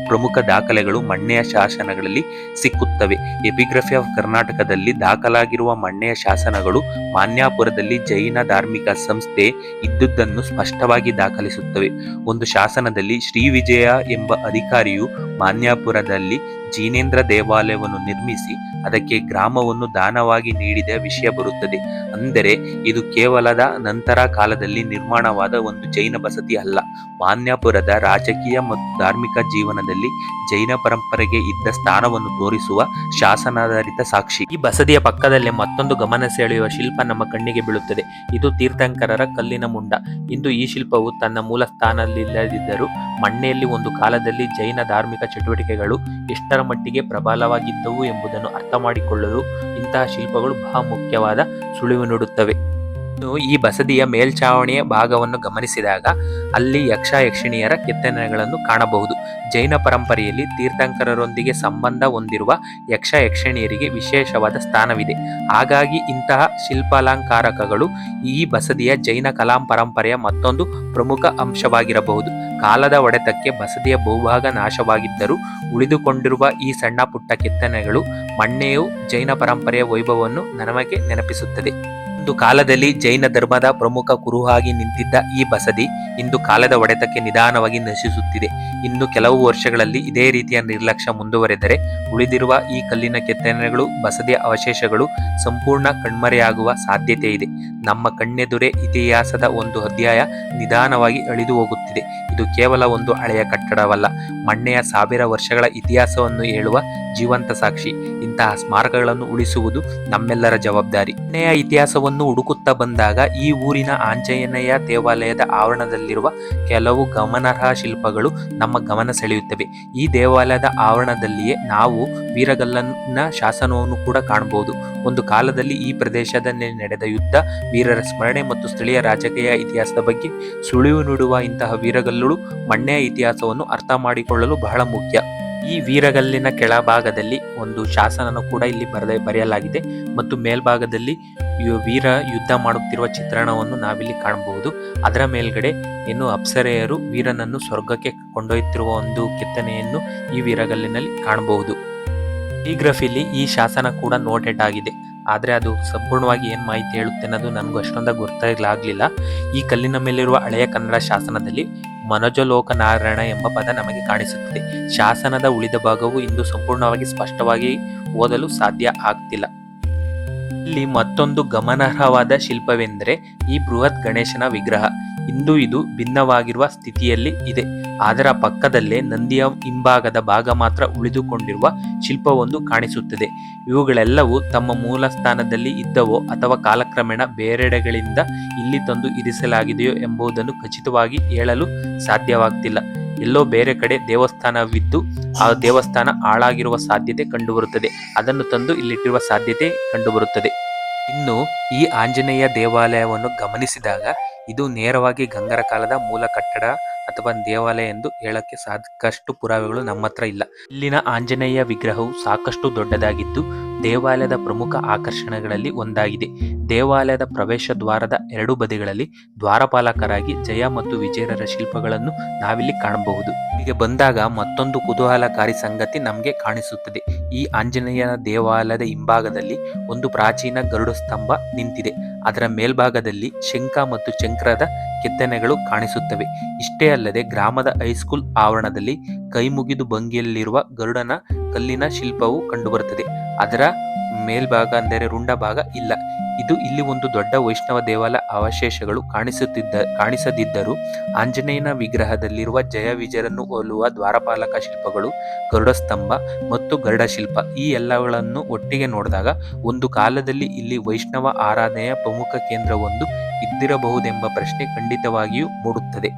ಪ್ರಮುಖ ದಾಖಲೆಗಳು ಮಣ್ಣೆಯ ಶಾಸನಗಳಲ್ಲಿ ಸಿಕ್ಕುತ್ತವೆ. ಎಪಿಗ್ರಫಿ ಆಫ್ ಕರ್ನಾಟಕದಲ್ಲಿ ದಾಖಲಾಗಿರುವ ಮಣ್ಣೆಯ ಶಾಸನಗಳು ಮಾನ್ಯಾಪುರದಲ್ಲಿ ಜೈನ ಧಾರ್ಮಿಕ ಸಂಸ್ಥೆ ಇದ್ದುದನ್ನು ಸ್ಪಷ್ಟವಾಗಿ ದಾಖಲಿಸುತ್ತವೆ. ಒಂದು ಶಾಸನದಲ್ಲಿ ಶ್ರೀ ವಿಜಯ ಎಂಬ ಅಧಿಕಾರಿಯು ಮಾನ್ಯಾಪುರದಲ್ಲಿ ಜಿನೇಂದ್ರ ದೇವಾಲಯವನ್ನು ನಿರ್ಮಿಸಿ ಅದಕ್ಕೆ ಗ್ರಾಮವನ್ನು ದಾನವಾಗಿ ನೀಡಿದ ವಿಷಯ ಬರುತ್ತದೆ. ಅಂದರೆ ಇದು ಕೇವಲದ ನಂತರ ಕಾಲದಲ್ಲಿ ನಿರ್ಮಾಣವಾದ ಒಂದು ಜೈನ ಬಸದಿ ಅಲ್ಲ. ಮಾನ್ಯಾಪುರದ ರಾಜಕೀಯ ಮತ್ತು ಧಾರ್ಮಿಕ ಜೀವನದಲ್ಲಿ ಜೈನ ಪರಂಪರೆಗೆ ಇದ್ದ ಸ್ಥಾನವನ್ನು ತೋರಿಸುವ ಶಾಸನಾಧಾರಿತ ಸಾಕ್ಷಿ. ಈ ಬಸದಿಯ ಪಕ್ಕದಲ್ಲೇ ಮತ್ತೊಂದು ಗಮನ ಸೆಳೆಯುವ ಶಿಲ್ಪ ನಮ್ಮ ಕಣ್ಣಿಗೆ ಬೀಳುತ್ತದೆ. ಇದು ತೀರ್ಥಂಕರರ ಕಲ್ಲಿನ ಮುಂಡ. ಇಂದು ಈ ಶಿಲ್ಪವು ತನ್ನ ಮೂಲ ಸ್ಥಾನದಲ್ಲಿಲ್ಲದಿದ್ದರೂ ಮಣ್ಣೆಯಲ್ಲಿ ಒಂದು ಕಾಲದಲ್ಲಿ ಜೈನ ಧಾರ್ಮಿಕ ಚಟುವಟಿಕೆಗಳು ಎಷ್ಟರ ಮಟ್ಟಿಗೆ ಪ್ರಬಲವಾಗಿದ್ದವು ಎಂಬುದನ್ನು ಅರ್ಥ ಮಾಡಿಕೊಳ್ಳಲು ಇಂತಹ ಶಿಲ್ಪಗಳು ಬಹಳ ಮುಖ್ಯವಾದ ಸುಳಿವು ನೀಡುತ್ತವೆ. ಈ ಬಸದಿಯ ಮೇಲ್ಛಾವಣಿಯ ಭಾಗವನ್ನು ಗಮನಿಸಿದಾಗ ಅಲ್ಲಿ ಯಕ್ಷ ಯಕ್ಷಿಣಿಯರ ಕೆತ್ತನೆಗಳನ್ನು ಕಾಣಬಹುದು. ಜೈನ ಪರಂಪರೆಯಲ್ಲಿ ತೀರ್ಥಂಕರರೊಂದಿಗೆ ಸಂಬಂಧ ಹೊಂದಿರುವ ಯಕ್ಷ ಯಕ್ಷಿಣಿಯರಿಗೆ ವಿಶೇಷವಾದ ಸ್ಥಾನವಿದೆ. ಹಾಗಾಗಿ ಇಂತಹ ಶಿಲ್ಪಾಲಂಕಾರಕಗಳು ಈ ಬಸದಿಯ ಜೈನ ಕಲಾ ಪರಂಪರೆಯ ಮತ್ತೊಂದು ಪ್ರಮುಖ ಅಂಶವಾಗಿರಬಹುದು. ಕಾಲದ ಹೊಡೆತಕ್ಕೆ ಬಸದಿಯ ಬಹುಭಾಗ ನಾಶವಾಗಿದ್ದರೂ ಉಳಿದುಕೊಂಡಿರುವ ಈ ಸಣ್ಣ ಪುಟ್ಟ ಕೆತ್ತನೆಗಳು ಮಣ್ಣೆಯು ಜೈನ ಪರಂಪರೆಯ ವೈಭವವನ್ನು ನಮಗೆ ನೆನಪಿಸುತ್ತದೆ. ಒಂದು ಕಾಲದಲ್ಲಿ ಜೈನ ಧರ್ಮದ ಪ್ರಮುಖ ಕುರುಹಾಗಿ ನಿಂತಿದ್ದ ಈ ಬಸದಿ ಇಂದು ಕಾಲದ ಹೊಡೆತಕ್ಕೆ ನಿಧಾನವಾಗಿ ನಶಿಸುತ್ತಿದೆ. ಇನ್ನು ಕೆಲವು ವರ್ಷಗಳಲ್ಲಿ ಇದೇ ರೀತಿಯ ನಿರ್ಲಕ್ಷ್ಯ ಮುಂದುವರೆದರೆ ಉಳಿದಿರುವ ಈ ಕಲ್ಲಿನ ಕೆತ್ತನೆಗಳು, ಬಸದಿಯ ಅವಶೇಷಗಳು ಸಂಪೂರ್ಣ ಕಣ್ಮರೆಯಾಗುವ ಸಾಧ್ಯತೆ ಇದೆ. ನಮ್ಮ ಕಣ್ಣೆದುರೇ ಇತಿಹಾಸದ ಒಂದು ಅಧ್ಯಾಯ ನಿಧಾನವಾಗಿ ಅಳಿದು ಹೋಗುತ್ತಿದೆ. ಇದು ಕೇವಲ ಒಂದು ಹಳೆಯ ಕಟ್ಟಡವಲ್ಲ, ಮಣ್ಣೆಯ 1000 ವರ್ಷಗಳ ಇತಿಹಾಸವನ್ನು ಹೇಳುವ ಜೀವಂತ ಸಾಕ್ಷಿ. ಇಂತಹ ಸ್ಮಾರಕಗಳನ್ನು ಉಳಿಸುವುದು ನಮ್ಮೆಲ್ಲರ ಜವಾಬ್ದಾರಿ. ಮಣ್ಣೆಯ ಇತಿಹಾಸವನ್ನು ಹುಡುಕುತ್ತಾ ಬಂದಾಗ ಈ ಊರಿನ ಆಂಜನೇಯ ದೇವಾಲಯದ ಆವರಣದಲ್ಲಿರುವ ಕೆಲವು ಗಮನಾರ್ಹ ಶಿಲ್ಪಗಳು ನಮ್ಮ ಗಮನ ಸೆಳೆಯುತ್ತವೆ. ಈ ದೇವಾಲಯದ ಆವರಣದಲ್ಲಿಯೇ ನಾವು ವೀರಗಲ್ಲನ ಶಾಸನವನ್ನು ಕೂಡ ಕಾಣಬಹುದು. ಒಂದು ಕಾಲದಲ್ಲಿ ಈ ಪ್ರದೇಶದಲ್ಲಿ ನಡೆದ ಯುದ್ಧ, ವೀರರ ಸ್ಮರಣೆ ಮತ್ತು ಸ್ಥಳೀಯ ರಾಜಕೀಯ ಇತಿಹಾಸದ ಬಗ್ಗೆ ಸುಳಿವು ನೀಡುವ ಇಂತಹ ವೀರಗಲ್ಲುಗಳು ಮಣ್ಣೆಯ ಇತಿಹಾಸವನ್ನು ಅರ್ಥ ಮಾಡಿಕೊಳ್ಳಲು ಬಹಳ ಮುಖ್ಯ. ಈ ವೀರಗಲ್ಲಿನ ಕೆಳಭಾಗದಲ್ಲಿ ಒಂದು ಶಾಸನ ಕೂಡ ಇಲ್ಲಿ ಬರೆಯಲಾಗಿದೆ ಮತ್ತು ಮೇಲ್ಭಾಗದಲ್ಲಿ ವೀರ ಯುದ್ಧ ಮಾಡುತ್ತಿರುವ ಚಿತ್ರಣವನ್ನು ನಾವಿಲ್ಲಿ ಕಾಣಬಹುದು. ಅದರ ಮೇಲ್ಗಡೆ ಅಪ್ಸರೆಯರು ವೀರನನ್ನು ಸ್ವರ್ಗಕ್ಕೆ ಕೊಂಡೊಯ್ಯುತ್ತಿರುವ ಒಂದು ಕೆತ್ತನೆಯನ್ನು ಈ ವೀರಗಲ್ಲಿನಲ್ಲಿ ಕಾಣಬಹುದು. ಈ ಗ್ರಫಿಲಿ ಈ ಶಾಸನ ಕೂಡ ನೋಟೆಡ್ ಆಗಿದೆ. ಆದರೆ ಅದು ಸಂಪೂರ್ಣವಾಗಿ ಏನು ಮಾಹಿತಿ ಹೇಳುತ್ತೆ ಅನ್ನೋದು ನನಗೂ ಅಷ್ಟೊಂದಾಗಿ ಗೊತ್ತಾಗಲಿಲ್ಲ. ಈ ಕಲ್ಲಿನ ಮೇಲಿರುವ ಹಳೆಯ ಕನ್ನಡ ಶಾಸನದಲ್ಲಿ ಮನೋಜಲೋಕನಾರಾಯಣ ಎಂಬ ಪದ ನಮಗೆ ಕಾಣಿಸುತ್ತದೆ. ಶಾಸನದ ಉಳಿದ ಭಾಗವು ಇಂದು ಸಂಪೂರ್ಣವಾಗಿ ಸ್ಪಷ್ಟವಾಗಿ ಓದಲು ಸಾಧ್ಯ ಆಗ್ತಿಲ್ಲ. ಇಲ್ಲಿ ಮತ್ತೊಂದು ಗಮನಾರ್ಹವಾದ ಶಿಲ್ಪವೆಂದರೆ ಈ ಬೃಹತ್ ಗಣೇಶನ ವಿಗ್ರಹ. ಇಂದು ಇದು ಭಿನ್ನವಾಗಿರುವ ಸ್ಥಿತಿಯಲ್ಲಿ ಇದೆ. ಅದರ ಪಕ್ಕದಲ್ಲೇ ನಂದಿಯ ಹಿಂಭಾಗದ ಭಾಗ ಮಾತ್ರ ಉಳಿದುಕೊಂಡಿರುವ ಶಿಲ್ಪವೊಂದು ಕಾಣಿಸುತ್ತದೆ. ಇವುಗಳೆಲ್ಲವೂ ತಮ್ಮ ಮೂಲ ಸ್ಥಾನದಲ್ಲಿ ಇದ್ದವೋ ಅಥವಾ ಕಾಲಕ್ರಮೇಣ ಬೇರೆಡೆಗಳಿಂದ ಇಲ್ಲಿ ತಂದು ಇರಿಸಲಾಗಿದೆಯೋ ಎಂಬುದನ್ನು ಖಚಿತವಾಗಿ ಹೇಳಲು ಸಾಧ್ಯವಾಗ್ತಿಲ್ಲ. ಎಲ್ಲೋ ಬೇರೆ ಕಡೆ ದೇವಸ್ಥಾನವಿದ್ದು ಆ ದೇವಸ್ಥಾನ ಹಾಳಾಗಿರುವ ಸಾಧ್ಯತೆ ಕಂಡುಬರುತ್ತದೆ. ಅದನ್ನು ತಂದು ಇಲ್ಲಿಟ್ಟಿರುವ ಸಾಧ್ಯತೆ ಕಂಡುಬರುತ್ತದೆ. ಇನ್ನು ಈ ಆಂಜನೇಯ ದೇವಾಲಯವನ್ನು ಗಮನಿಸಿದಾಗ ಇದು ನೇರವಾಗಿ ಗಂಗರ ಕಾಲದ ಮೂಲ ಕಟ್ಟಡ ಅಥವಾ ದೇವಾಲಯ ಎಂದು ಹೇಳಕ್ಕೆ ಸಾಕಷ್ಟು ಪುರಾವೆಗಳು ನಮ್ಮ ಹತ್ರ ಇಲ್ಲ. ಇಲ್ಲಿನ ಆಂಜನೇಯ ವಿಗ್ರಹವು ಸಾಕಷ್ಟು ದೊಡ್ಡದಾಗಿದ್ದು ದೇವಾಲಯದ ಪ್ರಮುಖ ಆಕರ್ಷಣೆಗಳಲ್ಲಿ ಒಂದಾಗಿದೆ. ದೇವಾಲಯದ ಪ್ರವೇಶ ದ್ವಾರದ ಎರಡು ಬದಿಗಳಲ್ಲಿ ದ್ವಾರಪಾಲಕರಾಗಿ ಜಯ ಮತ್ತು ವಿಜಯರ ಶಿಲ್ಪಗಳನ್ನು ನಾವಿಲ್ಲಿ ಕಾಣಬಹುದು. ಇಲ್ಲಿಗೆ ಬಂದಾಗ ಮತ್ತೊಂದು ಕುತೂಹಲಕಾರಿ ಸಂಗತಿ ನಮಗೆ ಕಾಣಿಸುತ್ತದೆ. ಈ ಆಂಜನೇಯ ದೇವಾಲಯದ ಹಿಂಭಾಗದಲ್ಲಿ ಒಂದು ಪ್ರಾಚೀನ ಗರುಡ ಸ್ತಂಭ ನಿಂತಿದೆ. ಅದರ ಮೇಲ್ಭಾಗದಲ್ಲಿ ಶಂಖ ಮತ್ತು ಚಕ್ರದ ಕೆತ್ತನೆಗಳು ಕಾಣಿಸುತ್ತವೆ. ಇಷ್ಟೇ ಅಲ್ಲದೆ ಗ್ರಾಮದ ಹೈಸ್ಕೂಲ್ ಆವರಣದಲ್ಲಿ ಕೈ ಮುಗಿದು ಭಂಗಿಯಲ್ಲಿರುವ ಗರುಡನ ಕಲ್ಲಿನ ಶಿಲ್ಪವು ಕಂಡುಬರುತ್ತದೆ. ಅದರ ಮೇಲ್ಭಾಗ ಅಂದರೆ ರುಂಡ ಭಾಗ ಇಲ್ಲ. ಇದು ಇಲ್ಲಿ ಒಂದು ದೊಡ್ಡ ವೈಷ್ಣವ ದೇವಾಲಯ ಅವಶೇಷಗಳು ಕಾಣಿಸದಿದ್ದರೂ ಆಂಜನೇಯನ ವಿಗ್ರಹದಲ್ಲಿರುವ ಜಯ ವಿಜಯರನ್ನು ಹೋಲುವ ದ್ವಾರಪಾಲಕ ಶಿಲ್ಪಗಳು, ಗರುಡ ಸ್ತಂಭ ಮತ್ತು ಗರುಡ ಶಿಲ್ಪ ಈ ಎಲ್ಲಗಳನ್ನು ಒಟ್ಟಿಗೆ ನೋಡಿದಾಗ ಒಂದು ಕಾಲದಲ್ಲಿ ಇಲ್ಲಿ ವೈಷ್ಣವ ಆರಾಧನೆಯ ಪ್ರಮುಖ ಕೇಂದ್ರವೊಂದು ಇದ್ದಿರಬಹುದೆಂಬ ಪ್ರಶ್ನೆ ಖಂಡಿತವಾಗಿಯೂ ಮೂಡುತ್ತದೆ.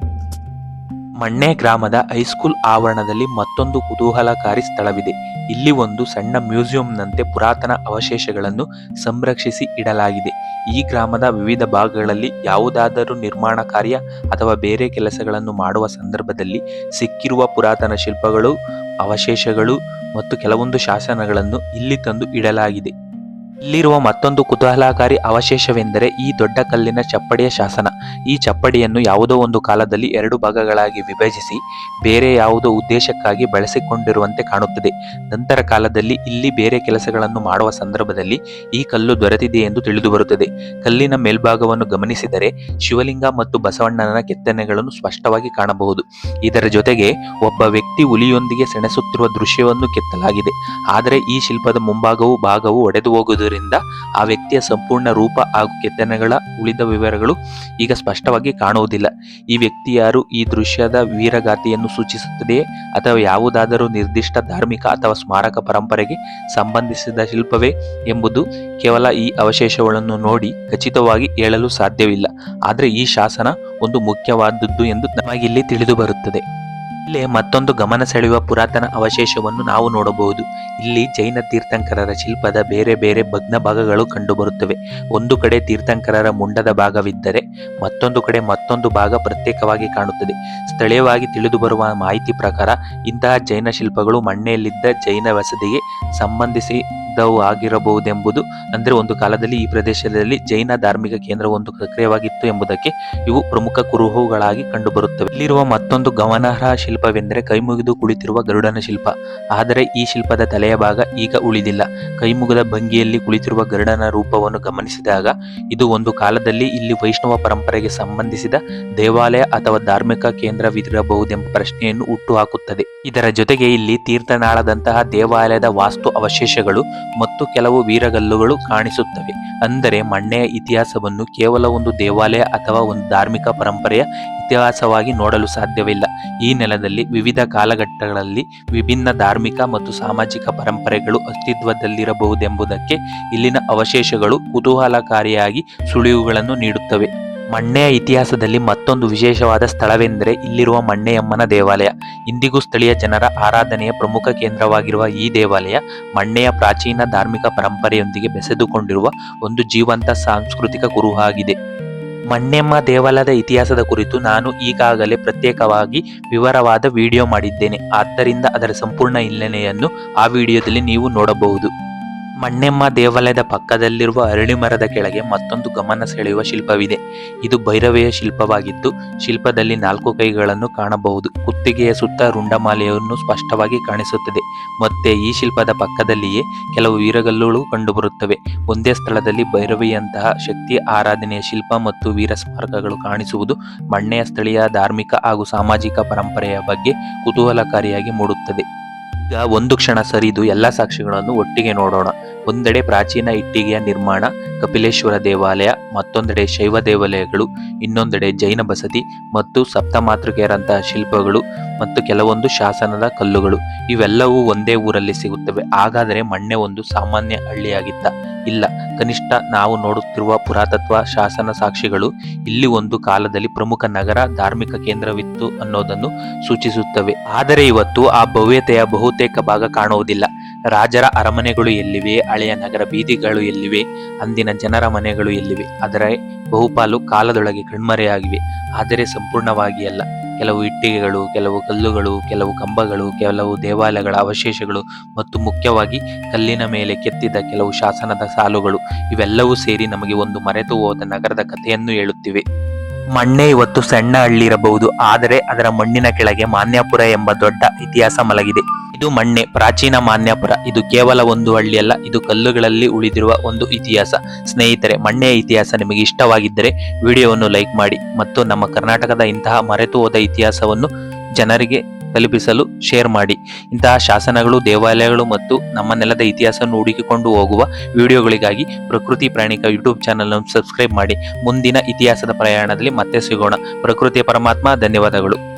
ಮಣ್ಣೆ ಗ್ರಾಮದ ಹೈಸ್ಕೂಲ್ ಆವರಣದಲ್ಲಿ ಮತ್ತೊಂದು ಕುತೂಹಲಕಾರಿ ಸ್ಥಳವಿದೆ. ಇಲ್ಲಿ ಒಂದು ಸಣ್ಣ ಮ್ಯೂಸಿಯಂನಂತೆ ಪುರಾತನ ಅವಶೇಷಗಳನ್ನು ಸಂರಕ್ಷಿಸಿ ಇಡಲಾಗಿದೆ. ಈ ಗ್ರಾಮದ ವಿವಿಧ ಭಾಗಗಳಲ್ಲಿ ಯಾವುದಾದರೂ ನಿರ್ಮಾಣ ಕಾರ್ಯ ಅಥವಾ ಬೇರೆ ಕೆಲಸಗಳನ್ನು ಮಾಡುವ ಸಂದರ್ಭದಲ್ಲಿ ಸಿಕ್ಕಿರುವ ಪುರಾತನ ಶಿಲ್ಪಗಳು, ಅವಶೇಷಗಳು ಮತ್ತು ಕೆಲವೊಂದು ಶಾಸನಗಳನ್ನು ಇಲ್ಲಿ ತಂದು ಇಡಲಾಗಿದೆ. ಇಲ್ಲಿರುವ ಮತ್ತೊಂದು ಕುತೂಹಲಕಾರಿ ಅವಶೇಷವೆಂದರೆ ಈ ದೊಡ್ಡ ಕಲ್ಲಿನ ಚಪ್ಪಡಿಯ ಶಾಸನ. ಈ ಚಪ್ಪಡಿಯನ್ನು ಯಾವುದೋ ಒಂದು ಕಾಲದಲ್ಲಿ ಎರಡು ಭಾಗಗಳಾಗಿ ವಿಭಜಿಸಿ ಬೇರೆ ಯಾವುದೋ ಉದ್ದೇಶಕ್ಕಾಗಿ ಬಳಸಿಕೊಂಡಿರುವಂತೆ ಕಾಣುತ್ತದೆ. ನಂತರ ಕಾಲದಲ್ಲಿ ಇಲ್ಲಿ ಬೇರೆ ಕೆಲಸಗಳನ್ನು ಮಾಡುವ ಸಂದರ್ಭದಲ್ಲಿ ಈ ಕಲ್ಲು ದೊರೆತಿದೆ ಎಂದು ತಿಳಿದುಬರುತ್ತದೆ. ಕಲ್ಲಿನ ಮೇಲ್ಭಾಗವನ್ನು ಗಮನಿಸಿದರೆ ಶಿವಲಿಂಗ ಮತ್ತು ಬಸವಣ್ಣನ ಕೆತ್ತನೆಗಳನ್ನು ಸ್ಪಷ್ಟವಾಗಿ ಕಾಣಬಹುದು. ಇದರ ಜೊತೆಗೆ ಒಬ್ಬ ವ್ಯಕ್ತಿ ಹುಲಿಯೊಂದಿಗೆ ಸೆಣಸುತ್ತಿರುವ ದೃಶ್ಯವನ್ನು ಕೆತ್ತಲಾಗಿದೆ. ಆದರೆ ಈ ಶಿಲ್ಪದ ಮುಂಭಾಗವು ಭಾಗವು ಒಡೆದು ಹೋಗುವುದರಿಂದ ಆ ವ್ಯಕ್ತಿಯ ಸಂಪೂರ್ಣ ರೂಪ ಹಾಗೂ ಕೆತ್ತನೆಗಳ ಉಳಿದ ವಿವರಗಳು ಈಗ ಸ್ಪಷ್ಟವಾಗಿ ಕಾಣುವುದಿಲ್ಲ. ಈ ವ್ಯಕ್ತಿ ಯಾರು? ಈ ದೃಶ್ಯದ ವೀರಗಾಥೆಯನ್ನು ಸೂಚಿಸುತ್ತದೆಯೇ ಅಥವಾ ಯಾವುದಾದರೂ ನಿರ್ದಿಷ್ಟ ಧಾರ್ಮಿಕ ಅಥವಾ ಸ್ಮಾರಕ ಪರಂಪರೆಗೆ ಸಂಬಂಧಿಸಿದ ಶಿಲ್ಪವೇ ಎಂಬುದು ಕೇವಲ ಈ ಅವಶೇಷಗಳನ್ನು ನೋಡಿ ಖಚಿತವಾಗಿ ಹೇಳಲು ಸಾಧ್ಯವಿಲ್ಲ. ಆದರೆ ಈ ಶಾಸನ ಒಂದು ಮುಖ್ಯವಾದದ್ದು ಎಂದು ನಮಗಿಲ್ಲಿ ತಿಳಿದು ಬರುತ್ತದೆ. ಇಲ್ಲೇ ಮತ್ತೊಂದು ಗಮನ ಸೆಳೆಯುವ ಪುರಾತನ ಅವಶೇಷವನ್ನು ನಾವು ನೋಡಬಹುದು. ಇಲ್ಲಿ ಜೈನ ತೀರ್ಥಂಕರರ ಶಿಲ್ಪದ ಬೇರೆ ಬೇರೆ ಭಗ್ನ ಭಾಗಗಳು ಕಂಡುಬರುತ್ತವೆ. ಒಂದು ಕಡೆ ತೀರ್ಥಂಕರರ ಮುಂಡದ ಭಾಗವಿದ್ದರೆ ಮತ್ತೊಂದು ಕಡೆ ಮತ್ತೊಂದು ಭಾಗ ಪ್ರತ್ಯೇಕವಾಗಿ ಕಾಣುತ್ತದೆ. ಸ್ಥಳೀಯವಾಗಿ ತಿಳಿದುಬರುವ ಮಾಹಿತಿ ಪ್ರಕಾರ ಇಂತಹ ಜೈನ ಶಿಲ್ಪಗಳು ಮಣ್ಣೆಯಲ್ಲಿದ್ದ ಜೈನ ವಸತಿಗೆ ಸಂಬಂಧಿಸಿದವು ಆಗಿರಬಹುದೆಂಬುದು, ಅಂದರೆ ಒಂದು ಕಾಲದಲ್ಲಿ ಈ ಪ್ರದೇಶದಲ್ಲಿ ಜೈನ ಧಾರ್ಮಿಕ ಕೇಂದ್ರವೊಂದು ಸಕ್ರಿಯವಾಗಿತ್ತು ಎಂಬುದಕ್ಕೆ ಇವು ಪ್ರಮುಖ ಕುರುಹುಗಳಾಗಿ ಕಂಡುಬರುತ್ತವೆ. ಇಲ್ಲಿರುವ ಮತ್ತೊಂದು ಗಮನಾರ್ಹ ಶಿಲ್ಪವೆಂದರೆ ಕೈಮುಗಿದು ಕುಳಿತಿರುವ ಗರುಡನ ಶಿಲ್ಪ. ಆದರೆ ಈ ಶಿಲ್ಪದ ತಲೆಯ ಭಾಗ ಈಗ ಉಳಿದಿಲ್ಲ. ಕೈಮುಗಿದ ಭಂಗಿಯಲ್ಲಿ ಕುಳಿತಿರುವ ಗರುಡನ ರೂಪವನ್ನು ಗಮನಿಸಿದಾಗ ಇದು ಒಂದು ಕಾಲದಲ್ಲಿ ಇಲ್ಲಿ ವೈಷ್ಣವ ಪರಂಪರೆಗೆ ಸಂಬಂಧಿಸಿದ ದೇವಾಲಯ ಅಥವಾ ಧಾರ್ಮಿಕ ಕೇಂದ್ರವಿರಬಹುದೆಂಬ ಪ್ರಶ್ನೆಯನ್ನು ಹುಟ್ಟುಹಾಕುತ್ತದೆ. ಇದರ ಜೊತೆಗೆ ಇಲ್ಲಿ ತೀರ್ಥನಾಳದಂತಹ ದೇವಾಲಯದ ವಾಸ್ತು ಅವಶೇಷಗಳು ಮತ್ತು ಕೆಲವು ವೀರಗಲ್ಲುಗಳು ಕಾಣಿಸುತ್ತವೆ. ಅಂದರೆ ಮಣ್ಣೆಯ ಇತಿಹಾಸವನ್ನು ಕೇವಲ ಒಂದು ದೇವಾಲಯ ಅಥವಾ ಒಂದು ಧಾರ್ಮಿಕ ಪರಂಪರೆಯ ಇತಿಹಾಸವಾಗಿ ನೋಡಲು ಸಾಧ್ಯವಿಲ್ಲ. ಈ ನೆಲದಲ್ಲಿ ವಿವಿಧ ಕಾಲಘಟ್ಟಗಳಲ್ಲಿ ವಿಭಿನ್ನ ಧಾರ್ಮಿಕ ಮತ್ತು ಸಾಮಾಜಿಕ ಪರಂಪರೆಗಳು ಅಸ್ತಿತ್ವದಲ್ಲಿರಬಹುದೆಂಬುದಕ್ಕೆ ಇಲ್ಲಿನ ಅವಶೇಷಗಳು ಕುತೂಹಲಕಾರಿಯಾಗಿ ಸುಳಿವುಗಳನ್ನು ನೀಡುತ್ತವೆ. ಮಣ್ಣೆಯ ಇತಿಹಾಸದಲ್ಲಿ ಮತ್ತೊಂದು ವಿಶೇಷವಾದ ಸ್ಥಳವೆಂದರೆ ಇಲ್ಲಿರುವ ಮಣ್ಣೆಯಮ್ಮನ ದೇವಾಲಯ. ಇಂದಿಗೂ ಸ್ಥಳೀಯ ಜನರ ಆರಾಧನೆಯ ಪ್ರಮುಖ ಕೇಂದ್ರವಾಗಿರುವ ಈ ದೇವಾಲಯ ಮಣ್ಣೆಯ ಪ್ರಾಚೀನ ಧಾರ್ಮಿಕ ಪರಂಪರೆಯೊಂದಿಗೆ ಬೆಸೆದುಕೊಂಡಿರುವ ಒಂದು ಜೀವಂತ ಸಾಂಸ್ಕೃತಿಕ ಕುರುಹಾಗಿದೆ. ಮಣ್ಣೆಮ್ಮ ದೇವಾಲಯದ ಇತಿಹಾಸದ ಕುರಿತು ನಾನು ಈಗಾಗಲೇ ಪ್ರತ್ಯೇಕವಾಗಿ ವಿವರವಾದ ವಿಡಿಯೋ ಮಾಡಿದ್ದೇನೆ. ಆದ್ದರಿಂದ ಅದರ ಸಂಪೂರ್ಣ ಹಿನ್ನೆಲೆಯನ್ನು ಆ ವಿಡಿಯೋದಲ್ಲಿ ನೀವು ನೋಡಬಹುದು. ಮಣ್ಣೆಮ್ಮ ದೇವಾಲಯದ ಪಕ್ಕದಲ್ಲಿರುವ ಅರಳಿ ಮರದ ಕೆಳಗೆ ಮತ್ತೊಂದು ಗಮನ ಸೆಳೆಯುವ ಶಿಲ್ಪವಿದೆ. ಇದು ಭೈರವೆಯ ಶಿಲ್ಪವಾಗಿದ್ದು ಶಿಲ್ಪದಲ್ಲಿ 4 ಕೈಗಳನ್ನು ಕಾಣಬಹುದು. ಕುತ್ತಿಗೆಯ ಸುತ್ತ ರುಂಡಮಾಲೆಯನ್ನು ಸ್ಪಷ್ಟವಾಗಿ ಕಾಣಿಸುತ್ತದೆ. ಮತ್ತೆ ಈ ಶಿಲ್ಪದ ಪಕ್ಕದಲ್ಲಿಯೇ ಕೆಲವು ವೀರಗಲ್ಲುಗಳು ಕಂಡುಬರುತ್ತವೆ. ಒಂದೇ ಸ್ಥಳದಲ್ಲಿ ಭೈರವಿಯಂತಹ ಶಕ್ತಿ ಆರಾಧನೆಯ ಶಿಲ್ಪ ಮತ್ತು ವೀರ ಸ್ಮಾರಕಗಳು ಕಾಣಿಸುವುದು ಮಣ್ಣೆಯ ಸ್ಥಳೀಯ ಧಾರ್ಮಿಕ ಹಾಗೂ ಸಾಮಾಜಿಕ ಪರಂಪರೆಯ ಬಗ್ಗೆ ಕುತೂಹಲಕಾರಿಯಾಗಿ ಮೂಡುತ್ತದೆ. ಈಗ ಒಂದು ಕ್ಷಣ ಸರಿದು ಎಲ್ಲ ಸಾಕ್ಷಿಗಳನ್ನು ಒಟ್ಟಿಗೆ ನೋಡೋಣ. ಒಂದೆಡೆ ಪ್ರಾಚೀನ ಇಟ್ಟಿಗೆಯ ನಿರ್ಮಾಣ, ಕಪಿಲೇಶ್ವರ ದೇವಾಲಯ, ಮತ್ತೊಂದೆಡೆ ಶೈವ ದೇವಾಲಯಗಳು, ಇನ್ನೊಂದೆಡೆ ಜೈನ ಬಸದಿ ಮತ್ತು ಸಪ್ತಮಾತೃಕೆಯರಂತಹ ಶಿಲ್ಪಗಳು ಮತ್ತು ಕೆಲವೊಂದು ಶಾಸನದ ಕಲ್ಲುಗಳು. ಇವೆಲ್ಲವೂ ಒಂದೇ ಊರಲ್ಲಿ ಸಿಗುತ್ತವೆ. ಹಾಗಾದರೆ ಮಣ್ಣೆ ಒಂದು ಸಾಮಾನ್ಯ ಹಳ್ಳಿಯಾಗಿತ್ತ? ಇಲ್ಲ. ಕನಿಷ್ಠ ನಾವು ನೋಡುತ್ತಿರುವ ಪುರಾತತ್ವ ಶಾಸನ ಸಾಕ್ಷಿಗಳು ಇಲ್ಲಿ ಒಂದು ಕಾಲದಲ್ಲಿ ಪ್ರಮುಖ ನಗರ, ಧಾರ್ಮಿಕ ಕೇಂದ್ರವಿತ್ತು ಅನ್ನೋದನ್ನು ಸೂಚಿಸುತ್ತವೆ. ಆದರೆ ಇವತ್ತು ಆ ಭವ್ಯತೆಯ ಬಹುತೇಕ ಭಾಗ ಕಾಣುವುದಿಲ್ಲ. ರಾಜರ ಅರಮನೆಗಳು ಎಲ್ಲಿವೆ, ಹಳೆಯ ನಗರ ಬೀದಿಗಳು ಎಲ್ಲಿವೆ, ಅಂದಿನ ಜನರ ಮನೆಗಳು ಎಲ್ಲಿವೆ. ಅದರ ಬಹುಪಾಲು ಕಾಲದೊಳಗೆ ಕಣ್ಮರೆಯಾಗಿವೆ. ಆದರೆ ಸಂಪೂರ್ಣವಾಗಿ ಅಲ್ಲ. ಕೆಲವು ಇಟ್ಟಿಗೆಗಳು, ಕೆಲವು ಕಲ್ಲುಗಳು, ಕೆಲವು ಕಂಬಗಳು, ಕೆಲವು ದೇವಾಲಯಗಳ ಅವಶೇಷಗಳು ಮತ್ತು ಮುಖ್ಯವಾಗಿ ಕಲ್ಲಿನ ಮೇಲೆ ಕೆತ್ತಿದ ಕೆಲವು ಶಾಸನದ ಸಾಲುಗಳು, ಇವೆಲ್ಲವೂ ಸೇರಿ ನಮಗೆ ಒಂದು ಮರೆತು ಹೋದ ನಗರದ ಕಥೆಯನ್ನು ಹೇಳುತ್ತಿವೆ. ಮಣ್ಣೆ ಇವತ್ತು ಸಣ್ಣ ಹಳ್ಳಿ ಇರಬಹುದು, ಆದರೆ ಅದರ ಮಣ್ಣಿನ ಕೆಳಗೆ ಮಾನ್ಯಾಪುರ ಎಂಬ ದೊಡ್ಡ ಇತಿಹಾಸ ಮಲಗಿದೆ. ಇದು ಮಣ್ಣೆ, ಪ್ರಾಚೀನ ಮಾನ್ಯಾಪುರ. ಇದು ಕೇವಲ ಒಂದು ಹಳ್ಳಿಯಲ್ಲ, ಇದು ಕಲ್ಲುಗಳಲ್ಲಿ ಉಳಿದಿರುವ ಒಂದು ಇತಿಹಾಸ. ಸ್ನೇಹಿತರೆ, ಮಣ್ಣೆಯ ಇತಿಹಾಸ ನಿಮಗೆ ಇಷ್ಟವಾಗಿದ್ದರೆ ವಿಡಿಯೋವನ್ನು ಲೈಕ್ ಮಾಡಿ ಮತ್ತು ನಮ್ಮ ಕರ್ನಾಟಕದ ಇಂತಹ ಮರೆತು ಹೋದ ಇತಿಹಾಸವನ್ನು ಜನರಿಗೆ ತಲುಪಿಸಲು ಶೇರ್ ಮಾಡಿ. ಇಂತಹ ಶಾಸನಗಳು, ದೇವಾಲಯಗಳು ಮತ್ತು ನಮ್ಮ ನೆಲದ ಇತಿಹಾಸವನ್ನು ಹುಡುಕಿಕೊಂಡು ಹೋಗುವ ವಿಡಿಯೋಗಳಿಗಾಗಿ ಪ್ರಕೃತಿ ಪ್ರಾಣಿಕ ಯೂಟ್ಯೂಬ್ ಚಾನಲ್ ಅನ್ನು ಸಬ್ಸ್ಕ್ರೈಬ್ ಮಾಡಿ. ಮುಂದಿನ ಇತಿಹಾಸದ ಪ್ರಯಾಣದಲ್ಲಿ ಮತ್ತೆ ಸಿಗೋಣ. ಪ್ರಕೃತಿಯ ಪರಮಾತ್ಮ, ಧನ್ಯವಾದಗಳು.